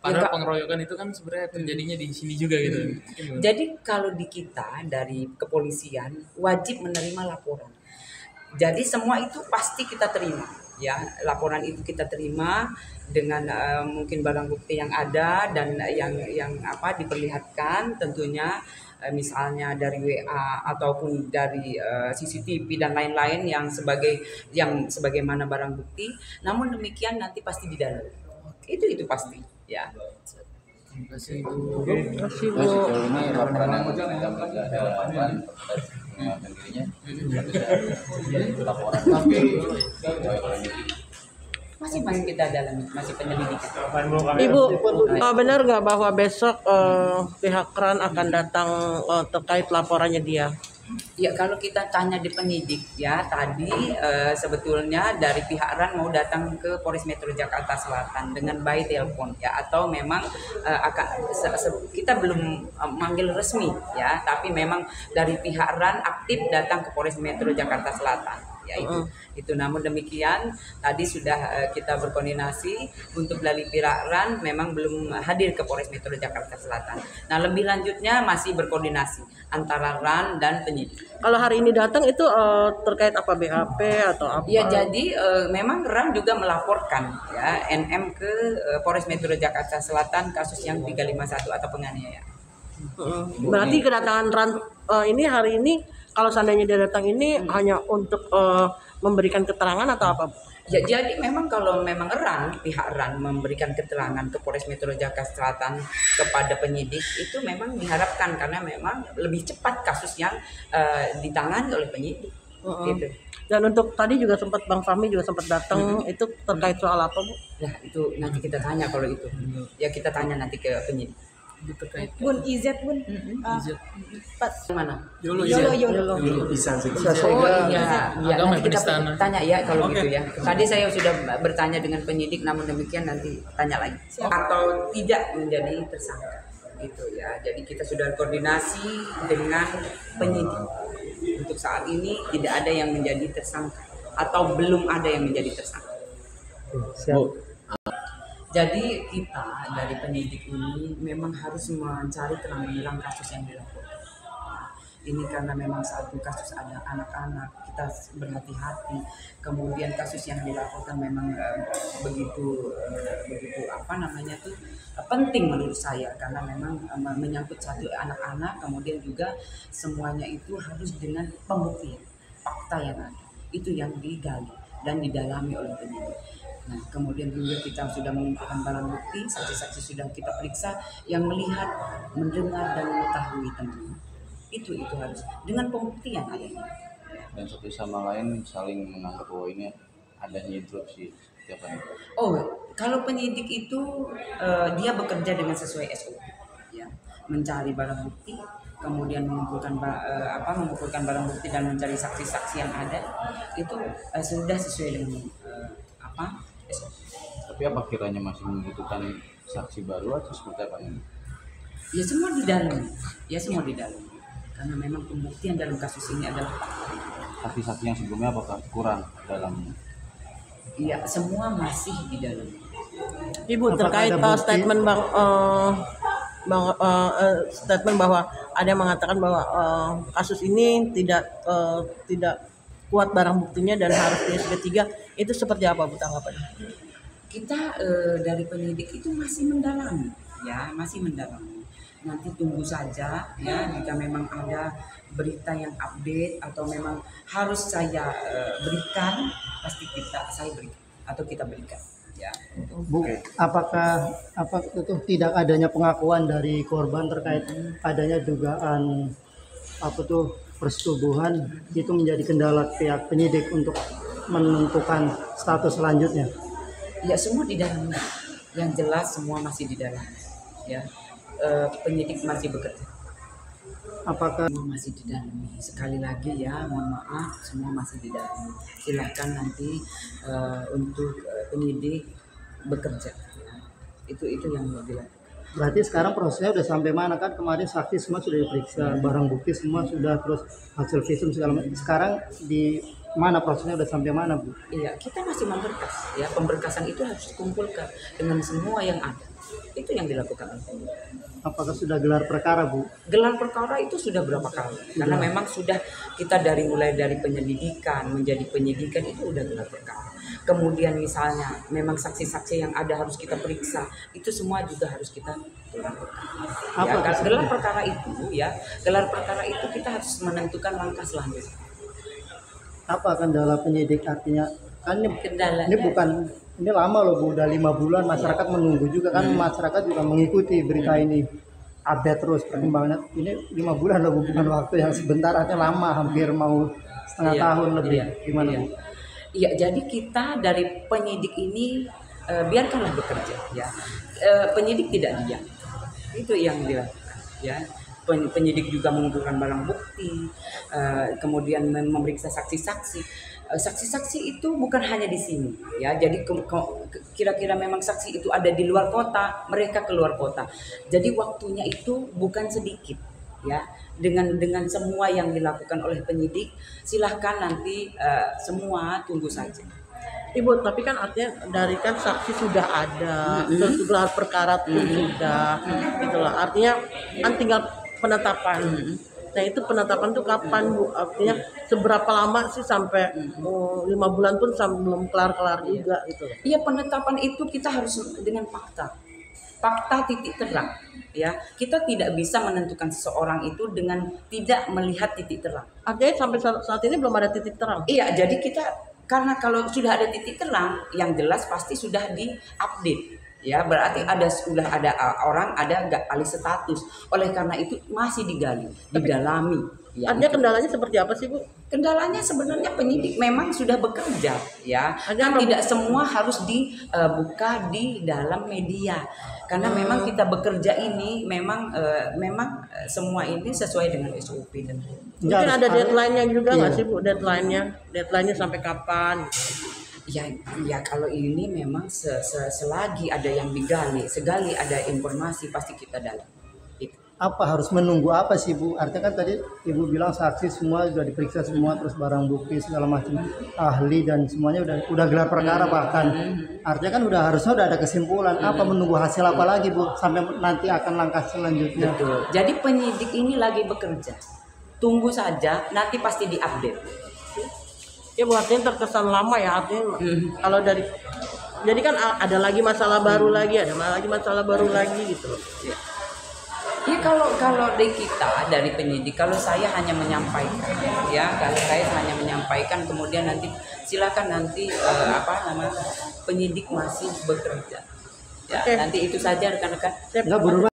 Padahal pengeroyokan itu kan sebenarnya terjadinya di sini juga gitu. Jadi kalau di kita dari kepolisian wajib menerima laporan. Jadi semua itu pasti kita terima, ya laporan itu kita terima dengan mungkin barang bukti yang ada dan yang apa diperlihatkan tentunya misalnya dari WA ataupun dari CCTV dan lain-lain yang sebagaimana barang bukti. Namun demikian nanti pasti didalami. Itu pasti, ya. Terima kasih Bu. Sejauh ini laporan yang ada dan dirinya laporan Masih kita dalami, masih penyelidikan. Ibu, benar nggak bahwa besok pihak KRAN akan datang terkait laporannya dia? Ya kalau kita tanya di penyidik ya tadi sebetulnya dari pihak RAN mau datang ke Polres Metro Jakarta Selatan dengan by telepon ya atau memang kita belum manggil resmi ya tapi memang dari pihak RAN aktif datang ke Polres Metro Jakarta Selatan ya itu namun demikian tadi sudah kita berkoordinasi untuk dari pihak RAN memang belum hadir ke Polres Metro Jakarta Selatan. Nah lebih lanjutnya masih berkoordinasi antara RAN dan penyidik. Kalau hari ini datang itu terkait apa BAP atau apa? Ya jadi memang RAN juga melaporkan ya NM ke Polres Metro Jakarta Selatan kasus yang 351 atau penganiayaan. Berarti kedatangan RAN ini hari ini kalau seandainya dia datang ini hanya untuk memberikan keterangan atau apa? Ya jadi memang kalau memang pihak RAN memberikan keterangan ke Polres Metro Jakarta Selatan kepada penyidik itu memang diharapkan karena memang lebih cepat kasus yang ditangani oleh penyidik. Gitu. Dan untuk tadi juga sempat Bang Fahmi juga sempat datang itu terkait soal apa Bu? Ya itu nanti kita tanya kalau itu. Ya kita tanya nanti ke penyidik. Terkait Bun Izet Bun. Pas mana? Yolo. Bisa sih. Oh iya, Agama nanti kita Kristen. tanya ya kalau gitu ya. Tadi saya sudah bertanya dengan penyidik, namun demikian nanti tanya lagi. Atau tidak menjadi tersangka, gitu ya. Jadi kita sudah koordinasi dengan penyidik. Untuk saat ini tidak ada yang menjadi tersangka atau belum ada yang menjadi tersangka. Jadi kita dari penyidik ini memang harus mencari terang-benderang kasus yang dilaporkan. Ini karena memang satu kasus ada anak-anak, kita berhati-hati. Kemudian kasus yang dilaporkan memang begitu penting menurut saya karena memang menyangkut satu anak-anak. Kemudian juga semuanya itu harus dengan pembuktian fakta yang ada. Itu yang digali dan didalami oleh penyidik. Nah, kemudian juga kita sudah mengumpulkan barang bukti, saksi-saksi sudah kita periksa yang melihat, mendengar dan mengetahui tentunya. Itu harus dengan pembuktian adanya. dan satu sama lain saling menganggap bahwa ini adanya interupsi setiap hari. Oh, kalau penyidik itu dia bekerja dengan sesuai SOP, ya, mencari barang bukti, kemudian mengumpulkan barang bukti dan mencari saksi-saksi yang ada, itu sudah sesuai dengan SOP. Tapi apa kiranya masih membutuhkan saksi baru atau seperti apa ini? Ya semua di dalam. Karena memang pembuktian dalam kasus ini adalah Saksi-saksi yang sebelumnya apakah kurang dalam? iya semua masih di dalam. Ibu terkait statement statement bahwa ada yang mengatakan bahwa kasus ini tidak kuat barang buktinya dan harus ketiga itu seperti apa Bu tanggapannya? Kita dari penyidik itu masih mendalami. Nanti tunggu saja ya jika memang ada berita yang update atau memang harus saya berikan pasti saya berikan atau kita berikan ya. Bu, apakah itu tidak adanya pengakuan dari korban terkait adanya dugaan persetubuhan itu menjadi kendala pihak penyidik untuk menentukan status selanjutnya? Ya semua di dalam. Yang jelas semua masih di dalam. Ya. Penyidik masih bekerja. Apakah Semua masih didalami. Sekali lagi ya, mohon maaf, semua masih didalami. Silakan nanti untuk penyidik bekerja. Ya. Itu yang mau dilakukan. berarti sekarang prosesnya udah sampai mana? Kan kemarin saksi semua sudah diperiksa, barang bukti semua sudah, terus hasil visum segala macam. Sekarang di mana prosesnya udah sampai mana, Bu? Iya, kita masih memberkas. Ya, pemberkasan itu harus dikumpulkan dengan semua yang ada. Itu itu yang dilakukan oleh penyidik. Apakah sudah gelar perkara, Bu? Gelar perkara itu sudah berapa kali? Karena memang sudah kita mulai dari penyelidikan menjadi penyidikan itu udah gelar perkara. Kemudian misalnya memang saksi-saksi yang ada harus kita periksa, itu semua juga harus kita gelar perkara. Ya, karena gelar perkara itu kita harus menentukan langkah selanjutnya. Apa kendala penyidik, artinya kan Kendalanya- ini lama loh Bu, udah 5 bulan masyarakat menunggu juga kan, masyarakat juga mengikuti berita ini, update terus perkembangannya. Ini 5 bulan loh Bu, bukan waktu yang sebentar, artinya lama, hampir mau setengah Iya, tahun lebih. iya, Gimana iya. Bu? Iya, jadi kita dari penyidik ini biarkanlah bekerja ya. Penyidik tidak diam. Itu yang dilakukan ya. Penyidik juga mengumpulkan barang bukti, kemudian memeriksa saksi-saksi. Saksi-saksi itu bukan hanya di sini ya. Jadi kira-kira memang saksi itu ada di luar kota, mereka keluar kota. Jadi waktunya itu bukan sedikit ya. Dengan semua yang dilakukan oleh penyidik, silahkan nanti semua tunggu saja. Ibu, tapi kan artinya dari kan saksi sudah ada, terus gelar perkara pun sudah, itulah. Artinya kan tinggal penetapan. Nah itu penetapan tuh kapan Bu? Artinya seberapa lama sih sampai 5 bulan pun belum kelar-kelar juga gitu. Iya, penetapan itu kita harus dengan fakta titik terang ya. Kita tidak bisa menentukan seseorang itu dengan tidak melihat titik terang. Artinya sampai saat ini belum ada titik terang. Iya, jadi kita karena kalau sudah ada titik terang, yang jelas pasti sudah diupdate. Ya, berarti sudah ada orang ada nggak alih status. Oleh karena itu masih digali, didalami. Ya, Artinya kendalanya seperti apa sih Bu? kendalanya sebenarnya penyidik memang sudah bekerja, ya. Kan tidak semua harus dibuka di dalam media. Karena memang kita bekerja ini memang semua ini sesuai dengan SOP dan Mungkin ada deadline-nya juga nggak Iya. sih Bu? Deadline-nya sampai kapan? ya kalau ini memang selagi ada yang digali, segali ada informasi pasti kita dalam. Itu. Apa harus menunggu apa sih Bu? Artinya kan tadi Ibu bilang saksi semua sudah diperiksa semua, terus barang bukti segala macam, ahli dan semuanya udah gelar perkara bahkan. Artinya kan harusnya udah ada kesimpulan. Apa menunggu hasil apa lagi Bu sampai nanti akan langkah selanjutnya? Betul. Jadi penyidik ini lagi bekerja. Tunggu saja, nanti pasti diupdate. Ya Bu, artinya terkesan lama ya, artinya kalau jadi kan ada lagi masalah baru lagi, masalah baru lagi gitu loh. Ya kalau dari kita dari penyidik, kalau saya hanya menyampaikan, ya kalau saya hanya menyampaikan, kemudian nanti silakan nanti penyidik masih bekerja. Ya, Oke. nanti itu saja rekan-rekan. Enggak, Bu Nurma.